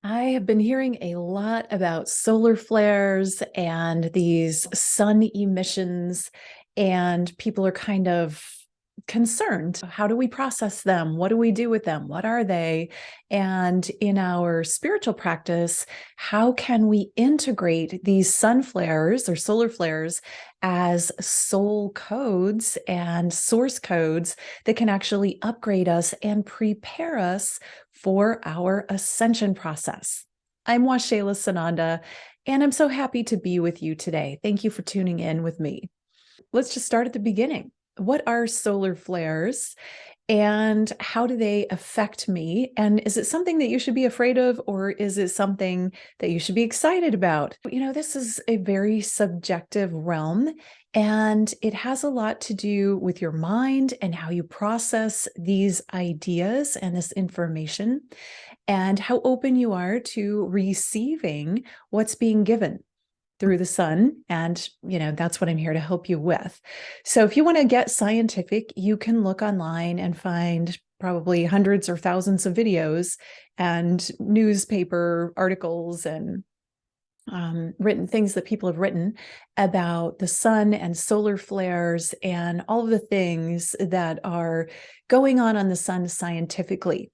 I have been hearing a lot about solar flares and these sun emissions, and people are kind of concerned. How do we process them? What do we do with them? What are they? And in our spiritual practice, how can we integrate these sun flares or solar flares as soul codes and source codes that can actually upgrade us and prepare us for our ascension process? I'm Waxéla Sananda, and I'm so happy to be with you today. Thank you for tuning in with me. Let's just start at the beginning. What are solar flares and how do they affect me? And is it something that you should be afraid of, or is it something that you should be excited about? This is a very subjective realm, and it has a lot to do with your mind and how you process these ideas and this information, and how open you are to receiving what's being given through the sun. And, that's what I'm here to help you with. So if you want to get scientific, you can look online and find probably hundreds or thousands of videos and newspaper articles and written things that people have written about the sun and solar flares and all of the things that are going on the sun scientifically.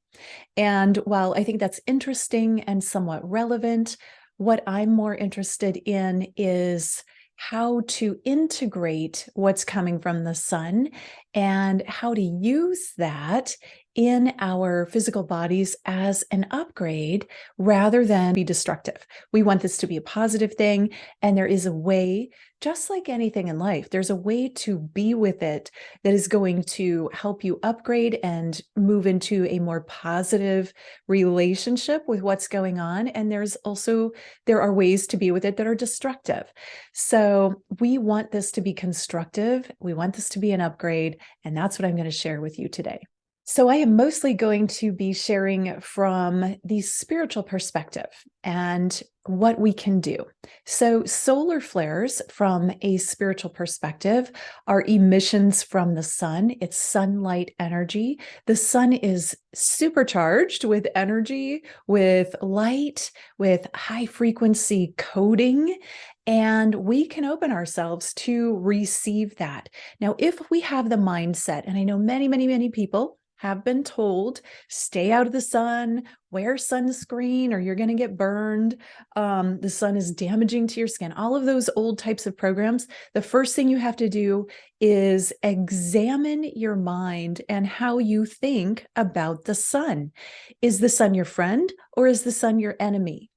And while I think that's interesting and somewhat relevant, what I'm more interested in is how to integrate what's coming from the sun and how to use that in our physical bodies as an upgrade rather than be destructive. We want this to be a positive thing, and there is a way, just like anything in life, there's a way to be with it that is going to help you upgrade and move into a more positive relationship with what's going on. And there are ways to be with it that are destructive. So we want this to be constructive. We want this to be an upgrade. And that's what I'm going to share with you today. So I am mostly going to be sharing from the spiritual perspective and what we can do. So solar flares from a spiritual perspective are emissions from the sun. It's sunlight energy. The sun is supercharged with energy, with light, with high frequency coding, and we can open ourselves to receive that. Now, if we have the mindset, and I know many, many, many people have been told, stay out of the sun, wear sunscreen, or you're going to get burned. The sun is damaging to your skin. All of those old types of programs. The first thing you have to do is examine your mind and how you think about the sun. Is the sun your friend, or is the sun your enemy?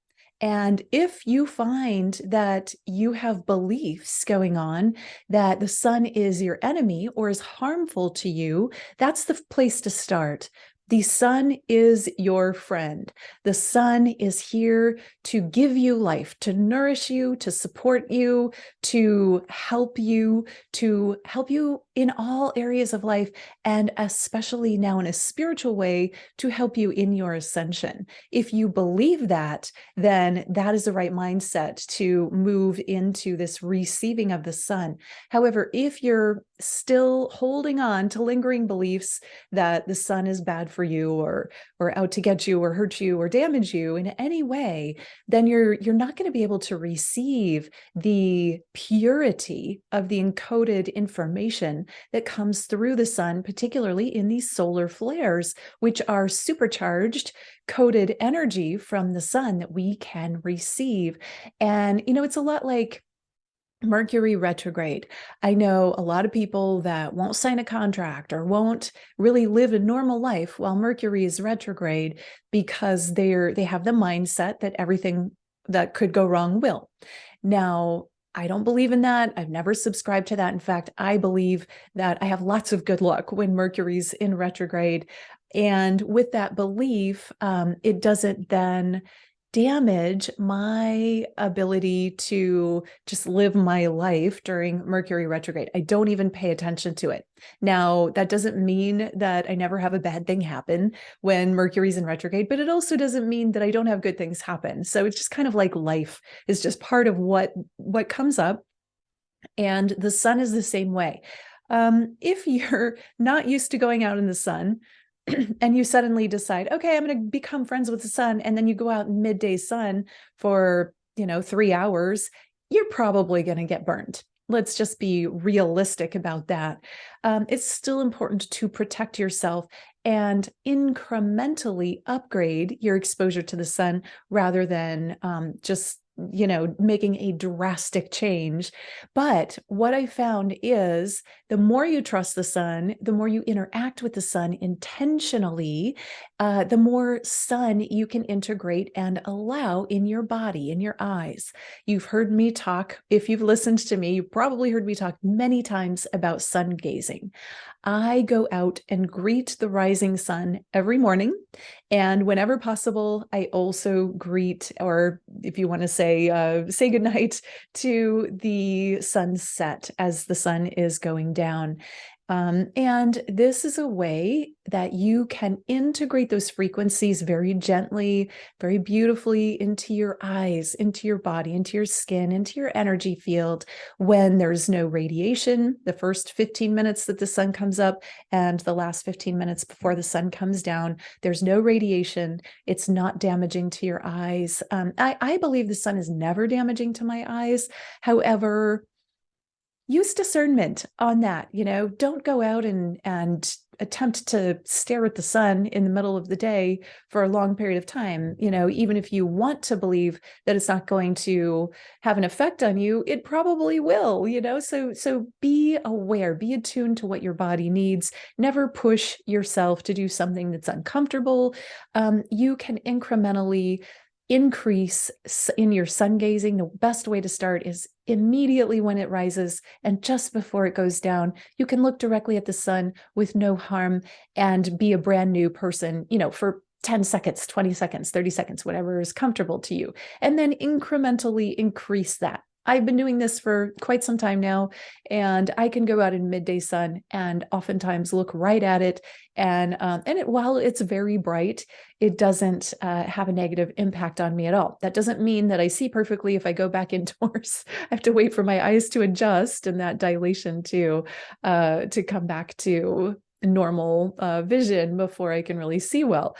And if you find that you have beliefs going on that the sun is your enemy or is harmful to you, that's the place to start. The sun is your friend. The sun is here to give you life, to nourish you, to support you, to help you in all areas of life, and especially now in a spiritual way, to help you in your ascension. If you believe that, then that is the right mindset to move into this receiving of the sun. However, if you're still holding on to lingering beliefs that the sun is bad for you, or out to get you or hurt you or damage you in any way, then you're not going to be able to receive the purity of the encoded information that comes through the sun, particularly in these solar flares, which are supercharged coded energy from the sun that we can receive. And it's a lot like Mercury retrograde. I know a lot of people that won't sign a contract or won't really live a normal life while Mercury is retrograde because they have the mindset that everything that could go wrong will. Now, I don't believe in that. I've never subscribed to that. In fact, I believe that I have lots of good luck when Mercury's in retrograde. And with that belief, it doesn't then damage my ability to just live my life during Mercury retrograde. I don't even pay attention to it. Now, that doesn't mean that I never have a bad thing happen when Mercury's in retrograde, but it also doesn't mean that I don't have good things happen. So it's just kind of like life is just part of what comes up. And the sun is the same way. If you're not used to going out in the sun, and you suddenly decide, okay, I'm going to become friends with the sun, and then you go out in midday sun for 3 hours, you're probably going to get burned. Let's just be realistic about that. It's still important to protect yourself and incrementally upgrade your exposure to the sun rather than just making a drastic change. But what I found is the more you trust the sun, the more you interact with the sun intentionally, the more sun you can integrate and allow in your body, in your eyes. You've heard me talk, if you've listened to me, you've probably heard me talk many times about sun gazing. I go out and greet the rising sun every morning. And whenever possible, I also greet, or if you want to say goodnight to the sunset as the sun is going down. And this is a way that you can integrate those frequencies very gently, very beautifully into your eyes, into your body, into your skin, into your energy field when there's no radiation, the first 15 minutes that the sun comes up and the last 15 minutes before the sun comes down. There's no radiation. It's not damaging to your eyes. I believe the sun is never damaging to my eyes. However, use discernment on that. Don't go out and attempt to stare at the sun in the middle of the day for a long period of time. Even if you want to believe that it's not going to have an effect on you, it probably will. So be aware, be attuned to what your body needs. Never push yourself to do something that's uncomfortable. You can incrementally increase in your sun gazing. The best way to start is immediately when it rises and just before it goes down. You can look directly at the sun with no harm and be a brand new person, for 10 seconds, 20 seconds, 30 seconds, whatever is comfortable to you, and then incrementally increase that. I've been doing this for quite some time now, and I can go out in midday sun and oftentimes look right at it. And while it's very bright, it doesn't have a negative impact on me at all. That doesn't mean that I see perfectly if I go back indoors. I have to wait for my eyes to adjust and that dilation to come back to normal vision before I can really see well.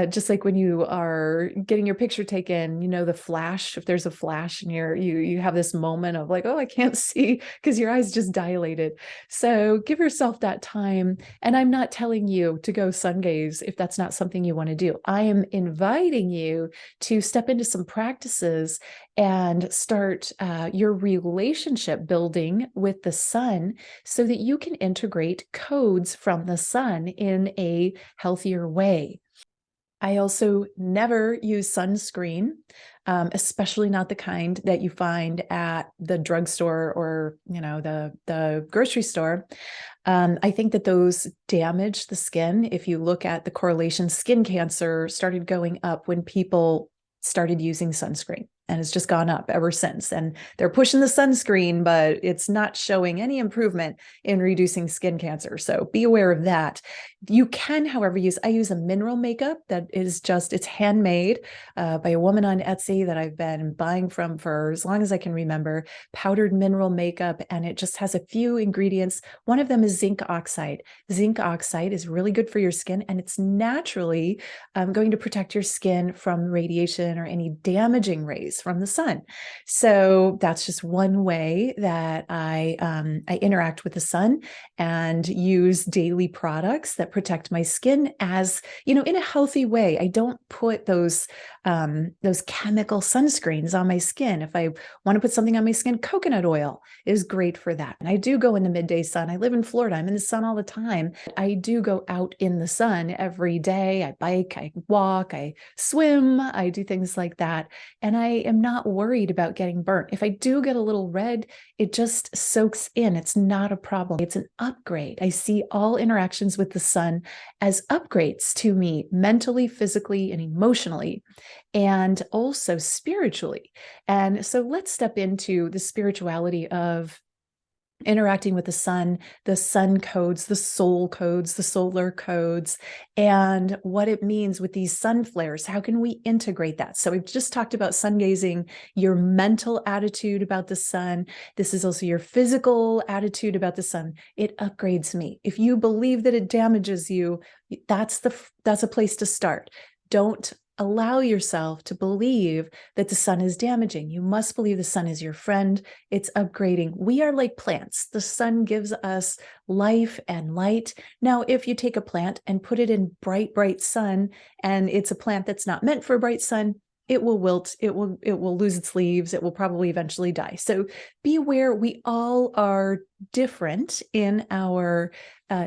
Just like when you are getting your picture taken, the flash, if there's a flash and you have this moment of like, oh, I can't see because your eyes just dilated. So give yourself that time. And I'm not telling you to go sun gaze if that's not something you want to do. I am inviting you to step into some practices and start your relationship building with the sun so that you can integrate codes from the sun in a healthier way. I also never use sunscreen, especially not the kind that you find at the drugstore or the grocery store. I think that those damage the skin. If you look at the correlation, skin cancer started going up when people started using sunscreen, and it's just gone up ever since. And they're pushing the sunscreen, but it's not showing any improvement in reducing skin cancer. So be aware of that. You can, however, I use a mineral makeup that is it's handmade by a woman on Etsy that I've been buying from for as long as I can remember, powdered mineral makeup. And it just has a few ingredients. One of them is zinc oxide. Zinc oxide is really good for your skin, and it's naturally going to protect your skin from radiation or any damaging rays from the sun. So that's just one way that I interact with the sun and use daily products that protect my skin as, in a healthy way. I don't put those chemical sunscreens on my skin. If I want to put something on my skin, coconut oil is great for that. And I do go in the midday sun. I live in Florida. I'm in the sun all the time. I do go out in the sun every day. I bike, I walk, I swim, I do things like that. And I am not worried about getting burnt. If I do get a little red, it just soaks in. It's not a problem. It's an upgrade. I see all interactions with the sun as upgrades to me mentally, physically, and emotionally, and also spiritually. And so let's step into the spirituality of interacting with the sun codes, the soul codes, the solar codes, and what it means with these sun flares. How can we integrate that? So we've just talked about sun gazing, your mental attitude about the sun. This is also your physical attitude about the sun. It upgrades me. If you believe that it damages you, that's a place to start. Don't allow yourself to believe that the sun is damaging. You must believe the sun is your friend. It's upgrading. We are like plants. The sun gives us life and light. Now, if you take a plant and put it in bright, bright sun, and it's a plant that's not meant for bright sun, it will wilt, it will lose its leaves, it will probably eventually die. So be aware, we all are different in our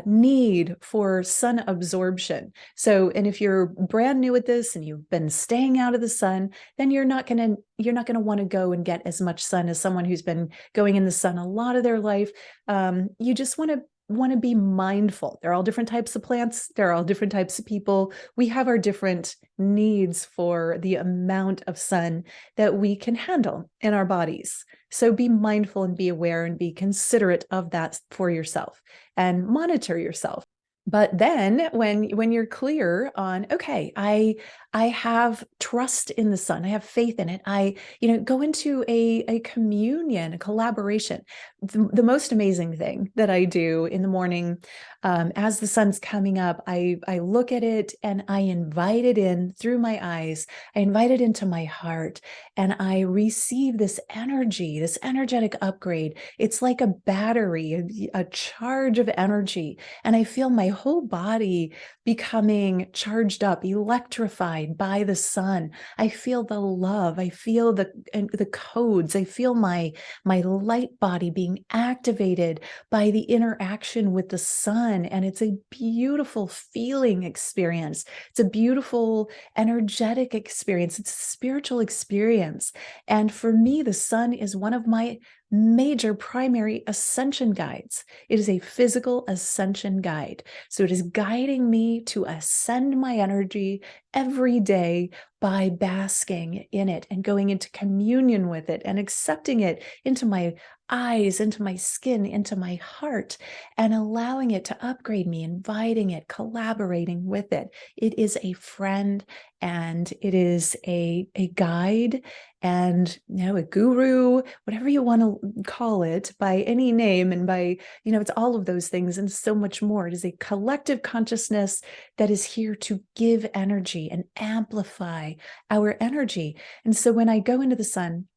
need for sun absorption. So, and if you're brand new at this and you've been staying out of the sun, then you're not going to want to go and get as much sun as someone who's been going in the sun a lot of their life. You just want to be mindful. They're all different types of plants. They're all different types of people. We have our different needs for the amount of sun that we can handle in our bodies. So be mindful and be aware and be considerate of that for yourself and monitor yourself. But then when you're clear on, okay, I have trust in the sun, I have faith in it, I go into a communion, a collaboration. The most amazing thing that I do in the morning, as the sun's coming up, I look at it and I invite it in through my eyes. I invite it into my heart, and I receive this energy, this energetic upgrade. It's like a battery, a charge of energy. And I feel my whole body becoming charged up, electrified by the sun. I feel the love. I feel the codes. I feel my light body being activated by the interaction with the sun. And it's a beautiful feeling experience. It's a beautiful energetic experience. It's a spiritual experience. And for me, the sun is one of my major primary ascension guides. It is a physical ascension guide. So it is guiding me to ascend my energy every day by basking in it and going into communion with it and accepting it into my eyes, into my skin, into my heart, and allowing it to upgrade me, inviting it, collaborating with it. It is a friend, and it is a guide, and a guru, whatever you want to call it, by any name, and by it's all of those things and so much more. It is a collective consciousness that is here to give energy and amplify our energy. And so when I go into the sun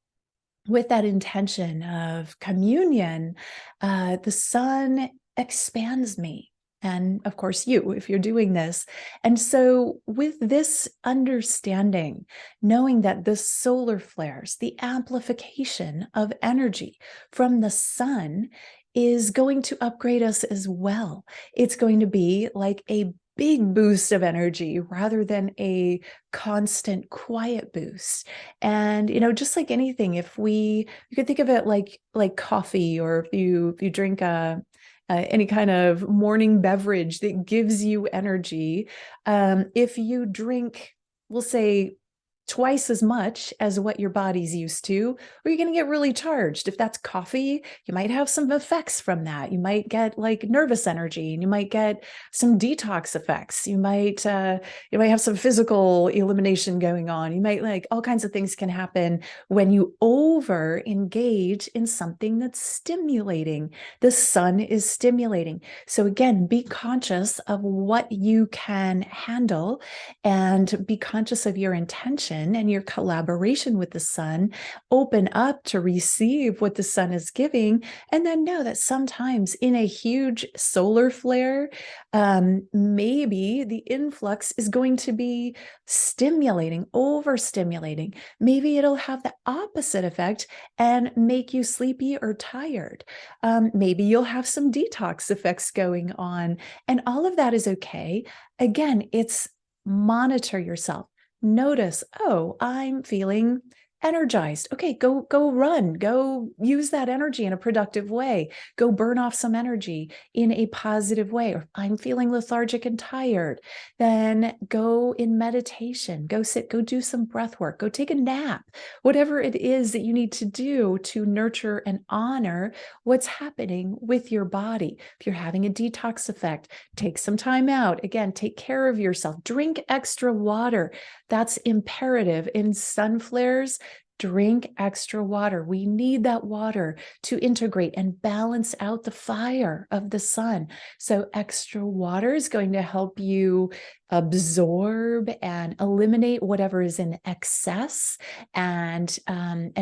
with that intention of communion, the sun expands me. And of course, you, if you're doing this. And so, with this understanding, knowing that the solar flares, the amplification of energy from the sun, is going to upgrade us as well. It's going to be like a big boost of energy rather than a constant quiet boost. And just like anything, you could think of it like coffee, or if you drink any kind of morning beverage that gives you energy. If you drink, we'll say, twice as much as what your body's used to, or you're going to get really charged. If that's coffee, you might have some effects from that. You might get like nervous energy, and you might get some detox effects. You might have some physical elimination going on. You might, like, all kinds of things can happen when you over engage in something that's stimulating. The sun is stimulating. So again, be conscious of what you can handle, and be conscious of your intention and your collaboration with the sun. Open up to receive what the sun is giving, and then know that sometimes in a huge solar flare, maybe the influx is going to be stimulating, overstimulating. Maybe it'll have the opposite effect and make you sleepy or tired. Maybe you'll have some detox effects going on, and all of that is okay. Again, it's monitor yourself. Notice, oh, I'm feeling energized. Okay, go run, go use that energy in a productive way. Go burn off some energy in a positive way. Or I'm feeling lethargic and tired, then go in meditation, go sit, go do some breath work, go take a nap, whatever it is that you need to do to nurture and honor what's happening with your body. If you're having a detox effect, take some time out. Again, take care of yourself. Drink extra water. That's imperative. In sun flares, drink extra water. We need that water to integrate and balance out the fire of the sun. So extra water is going to help you absorb and eliminate whatever is in excess, and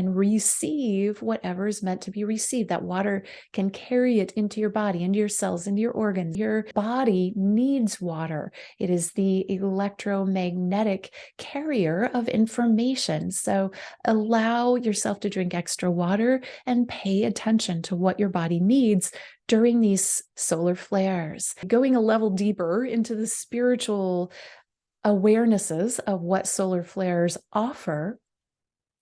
receive whatever is meant to be received. That water can carry it into your body, into your cells, into your organs. Your body needs water. It is the electromagnetic carrier of information. So allow yourself to drink extra water and pay attention to what your body needs during these solar flares. Going a level deeper into the spiritual awarenesses of what solar flares offer,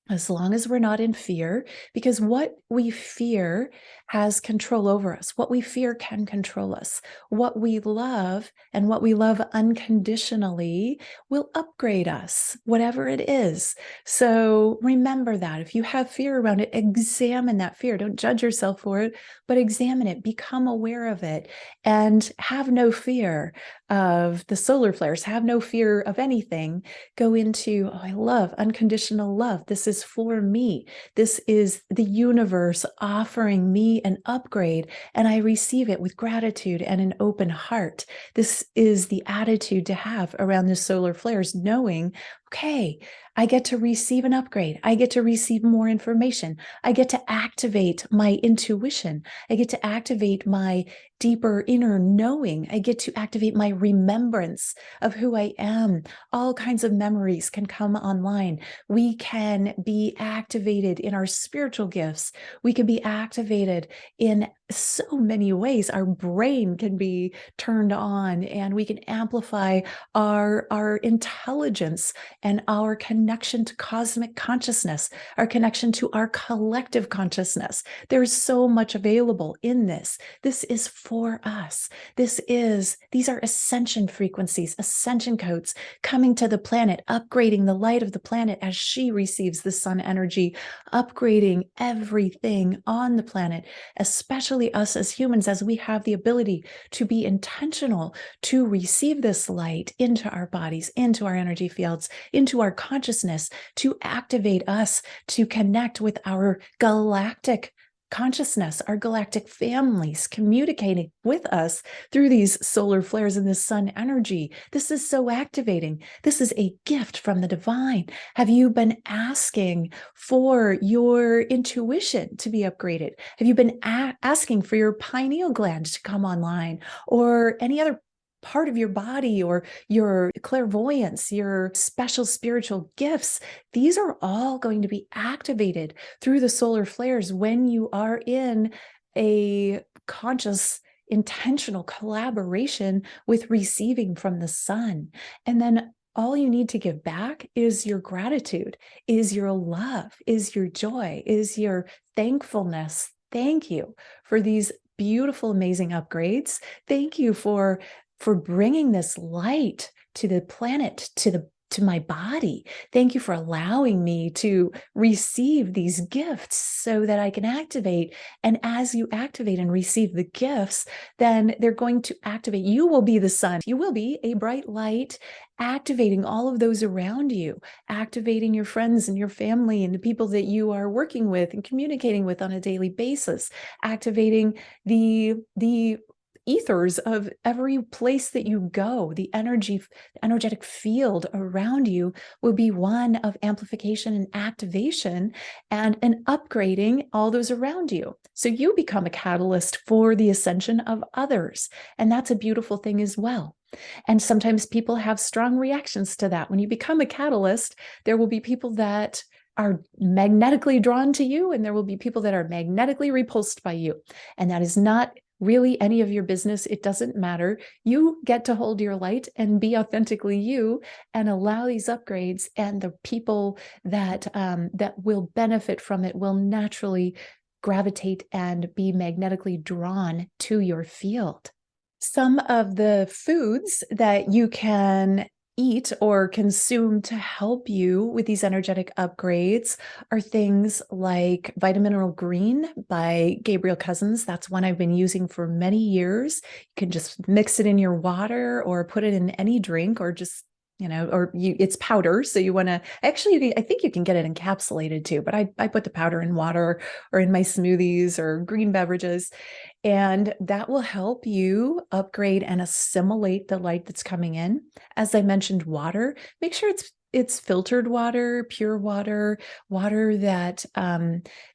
as long as we're not in fear, because what we fear has control over us. What we fear can control us. What we love and what we love unconditionally will upgrade us, whatever it is. So remember that. If you have fear around it, examine that fear. Don't judge yourself for it, but examine it, become aware of it, and have no fear of the solar flares. Have no fear of anything. Go into, oh, I love unconditional love. This is for me. This is the universe offering me an upgrade, and I receive it with gratitude and an open heart. This is the attitude to have around the solar flares, knowing, okay, I get to receive an upgrade. I get to receive more information. I get to activate my intuition. I get to activate my deeper inner knowing. I get to activate my remembrance of who I am. All kinds of memories can come online. We can be activated in our spiritual gifts. We can be activated in so many ways. Our brain can be turned on, and we can amplify our intelligence and our connection to cosmic consciousness, our connection to our collective consciousness. There's so much available in this. This is for us. These are ascension frequencies, ascension codes coming to the planet, upgrading the light of the planet as she receives the sun energy, upgrading everything on the planet, especially us as humans, as we have the ability to be intentional to receive this light into our bodies, into our energy fields, into our consciousness, to activate us, to connect with our galactic consciousness, our galactic families communicating with us through these solar flares and this sun energy. This is so activating. This is a gift from the divine. Have you been asking for your intuition to be upgraded? Have you been asking for your pineal gland to come online, or any other part of your body, or your clairvoyance, your special spiritual gifts? These are all going to be activated through the solar flares when you are in a conscious, intentional collaboration with receiving from the sun. And then all you need to give back is your gratitude, is your love, is your joy, is your thankfulness. Thank you for these beautiful, amazing upgrades. Thank you for bringing this light to the planet, to my body. Thank you for allowing me to receive these gifts so that I can activate. And as you activate and receive the gifts, then they're going to activate. You will be the sun. You will be a bright light, activating all of those around you, activating your friends and your family and the people that you are working with and communicating with on a daily basis, activating the ethers of every place that you go. The energetic field around you will be one of amplification and activation, and an upgrading all those around you. So you become a catalyst for the ascension of others. And that's a beautiful thing as well. And sometimes people have strong reactions to that. When you become a catalyst, there will be people that are magnetically drawn to you, and there will be people that are magnetically repulsed by you. And that is not really any of your business. It doesn't matter. You get to hold your light and be authentically you and allow these upgrades, and the people that that will benefit from it will naturally gravitate and be magnetically drawn to your field. Some of the foods that you can eat or consume to help you with these energetic upgrades are things like Vitamineral Green by Gabriel Cousens. That's one I've been using for many years. You can just mix it in your water or put it in any drink, or just it's powder. So you want to actually, I think you can get it encapsulated too, but I put the powder in water or in my smoothies or green beverages. And that will help you upgrade and assimilate the light that's coming in. As I mentioned, water, make sure it's filtered water, pure water, water that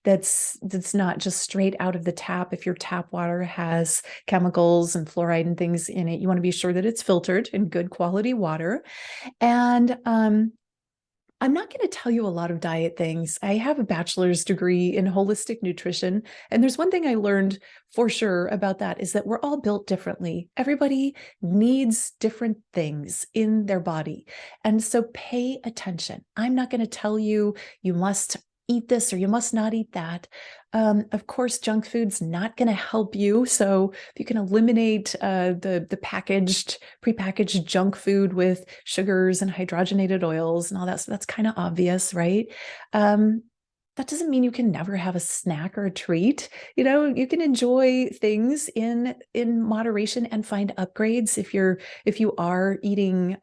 that's not just straight out of the tap. If your tap water has chemicals and fluoride and things in it, you want to be sure that it's filtered and good quality water. And I'm not going to tell you a lot of diet things. I have a bachelor's degree in holistic nutrition. And there's one thing I learned for sure about that, is that we're all built differently. Everybody needs different things in their body. And so pay attention. I'm not going to tell you, you must eat this or you must not eat that. Of course, junk food's not going to help you. So if you can eliminate the prepackaged junk food with sugars and hydrogenated oils and all that, so that's kind of obvious, right? That doesn't mean you can never have a snack or a treat. You can enjoy things in moderation and find upgrades. If you are eating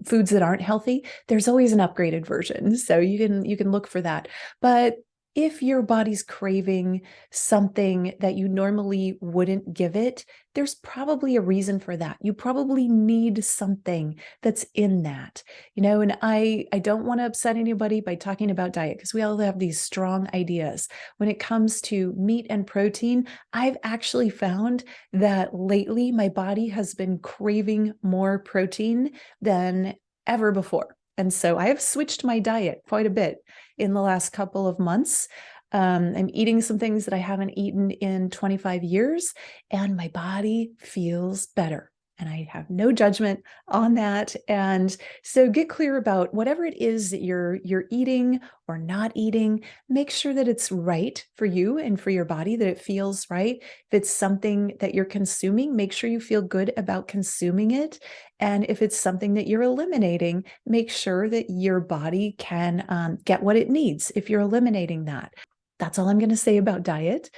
foods that aren't healthy, there's always an upgraded version. So you can look for that. But if your body's craving something that you normally wouldn't give it, there's probably a reason for that. You probably need something that's in that, and I don't want to upset anybody by talking about diet, because we all have these strong ideas. When it comes to meat and protein, I've actually found that lately my body has been craving more protein than ever before. And so I have switched my diet quite a bit in the last couple of months. I'm eating some things that I haven't eaten in 25 years, and my body feels better. And I have no judgment on that. And so get clear about whatever it is that you're eating or not eating. Make sure that it's right for you and for your body, that it feels right. If it's something that you're consuming, make sure you feel good about consuming it. And if it's something that you're eliminating, make sure that your body can get what it needs if you're eliminating that. That's all I'm going to say about diet.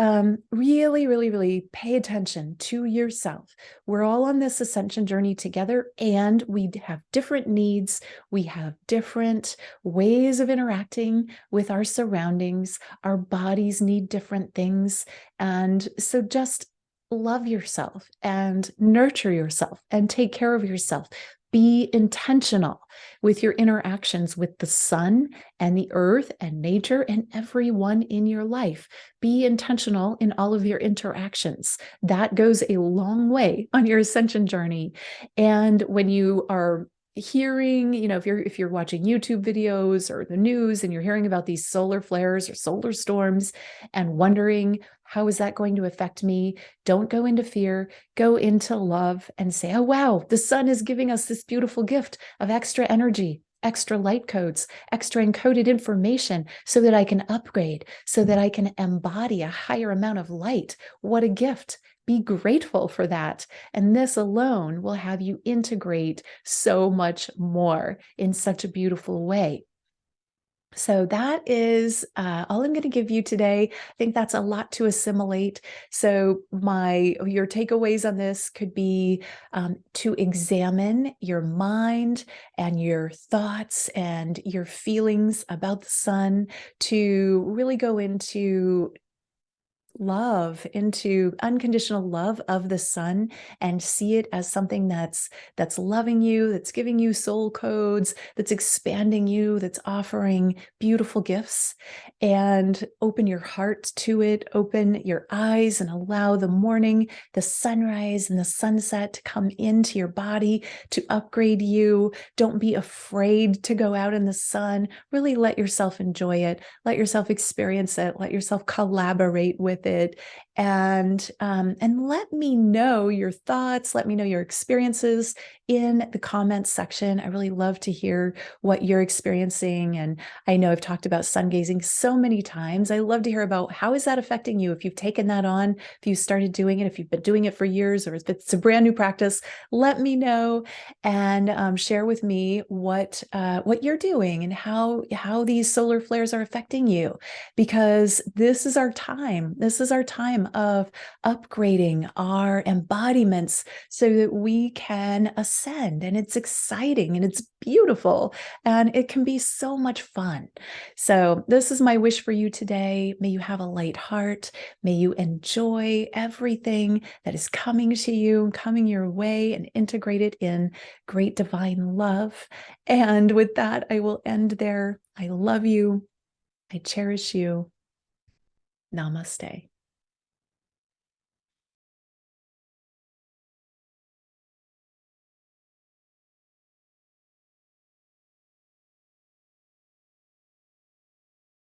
Really, really, really pay attention to yourself. We're all on this ascension journey together, and we have different needs. We have different ways of interacting with our surroundings. Our bodies need different things. And so just love yourself and nurture yourself and take care of yourself. Be intentional with your interactions with the sun and the earth and nature and everyone in your life. Be intentional in all of your interactions. That goes a long way on your ascension journey. And when you are hearing, if you're watching YouTube videos or the news and you're hearing about these solar flares or solar storms and wondering, how is that going to affect me? Don't go into fear, go into love and say, oh, wow, the sun is giving us this beautiful gift of extra energy, extra light codes, extra encoded information so that I can upgrade, so that I can embody a higher amount of light. What a gift. Be grateful for that. And this alone will have you integrate so much more in such a beautiful way. So that is all I'm going to give you today. I think that's a lot to assimilate. So your takeaways on this could be to examine your mind and your thoughts and your feelings about the sun, to really go into unconditional love of the sun, and see it as something that's loving you, that's giving you soul codes, that's expanding you, that's offering beautiful gifts. And open your heart to it, open your eyes, and allow the morning, the sunrise and the sunset to come into your body to upgrade you. Don't be afraid to go out in the sun. Really let yourself enjoy it, let yourself experience it, let yourself collaborate with with it. And let me know your thoughts. Let me know your experiences in the comments section. I really love to hear what you're experiencing. And I know I've talked about sun gazing so many times. I love to hear about how is that affecting you? If you've taken that on, if you started doing it, if you've been doing it for years, or if it's a brand new practice, let me know and share with me what you're doing and how these solar flares are affecting you, because this is our time. This is our time of upgrading our embodiments so that we can ascend. And it's exciting and it's beautiful and it can be so much fun. So this is my wish for you today. May you have a light heart. May you enjoy everything that is coming to you, coming your way, and integrate it in great divine love. And with that, I will end there. I love you. I cherish you. Namaste.